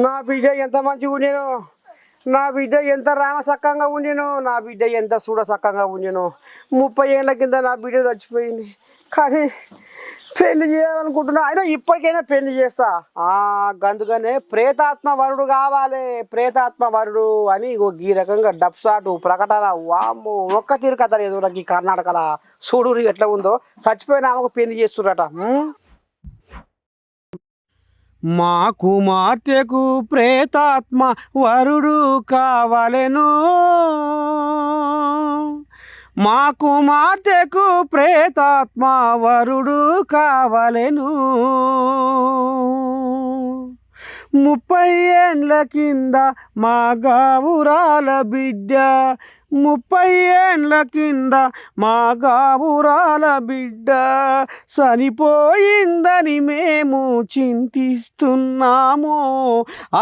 నా బిడ్డ ఎంత మంచిగా ఉండేను, నా బిడ్డ ఎంత రామసక్కంగా ఉండేను, నా బిడ్డ ఎంత చూడసక్కంగా ఉండేను. 30 ఏళ్ళ కింద నా బిడ్డ చచ్చిపోయింది. కానీ పెళ్లి చేయాలనుకుంటున్నా, అయినా ఇప్పటికైనా పెళ్లి చేస్తా. అందుకనే ప్రేతాత్మ వరుడు కావాలి, ప్రేతాత్మ వరుడు అని ఈ రకంగా డబ్సాటు ప్రకటన. వామ్మో, ఒక్క తీరు కథ లేదు నాకు ఈ కర్ణాటకలో. చూడు ఎట్లా ఉందో, చచ్చిపోయిన ఆమెకు పెళ్లి చేస్తురట. మా కుమార్తెకు ప్రేతాత్మ వరుడు కావాలెను, మా కుమార్తెకు ప్రేతాత్మ వరుడు కావాలెను. 30 ఏండ్ల కింద మా గావురాల బిడ్డ, 30 ఏండ్ల కింద మా గావురాల బిడ్డ చనిపోయిందని మేము చింతిస్తున్నాము.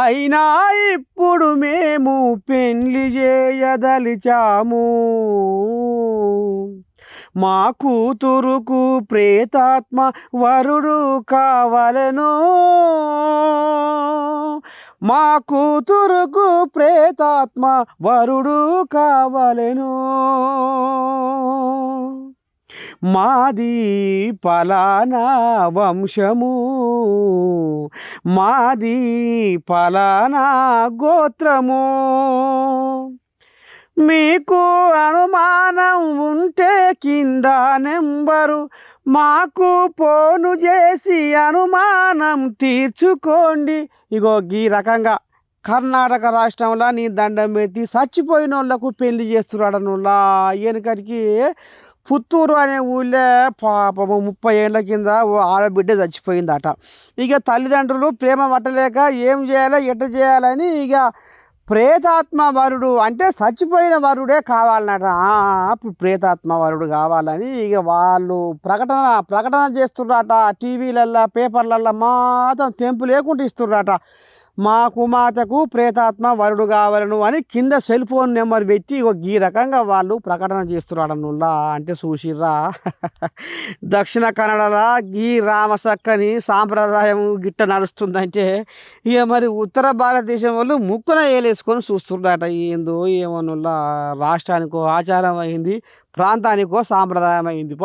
అయినా ఇప్పుడు మేము పెళ్లి చేయదలిచాము. మా కూతురుకు ప్రేతాత్మ వరుడు కావాలెను, మా కూతురుకు ప్రేతాత్మ వరుడు కావాలెను. మాది పలానా వంశము, మాది పలానా గోత్రము. మీకు అనుమానం ఉంటే కింద నెంబరు మాకు ఫోను చేసి అనుమానం తీర్చుకోండి. ఇగో ఈ రకంగా కర్ణాటక రాష్ట్రంలో నీ దండం పెట్టి చచ్చిపోయిన వాళ్ళకు పెళ్లి చేస్తున్నాడనులా. వెనకటికి పుత్తూరు అనే ఊళ్ళో పాపము 30 ఏళ్ళ కింద ఆడబిడ్డ చచ్చిపోయిందట. ఇక తల్లిదండ్రులు ప్రేమ పట్టలేక ఏం చేయాలో ఎట్ట చేయాలని ఇక ప్రేతాత్మ వరుడు అంటే చచ్చిపోయిన వరుడే కావాలన్నట. అప్పుడు ప్రేతాత్మ వరుడు కావాలని ఇక వాళ్ళు ప్రకటన చేస్తుర్రట. టీవీలల్లో పేపర్లల్లో మాత్రం తెంపు లేకుండా ఇస్తుర్రట. మా కుమార్తెకు ప్రేతాత్మ వరుడు కావాలను అని కింద సెల్ ఫోన్ నెంబర్ పెట్టి ఈ రకంగా వాళ్ళు ప్రకటన చేస్తున్నాడనుల్లా. అంటే చూసిర్రా, దక్షిణ కన్నడలో ఈ రామసక్కని సాంప్రదాయం గిట్ట నడుస్తుందంటే ఇక మరి ఉత్తర భారతదేశం వాళ్ళు ముక్కున ఏలేసుకొని చూస్తున్నారట. ఏందో ఏమోనుల్లా, రాష్ట్రానికో ఆచారం అయింది, ప్రాంతానికో సాంప్రదాయం అయింది.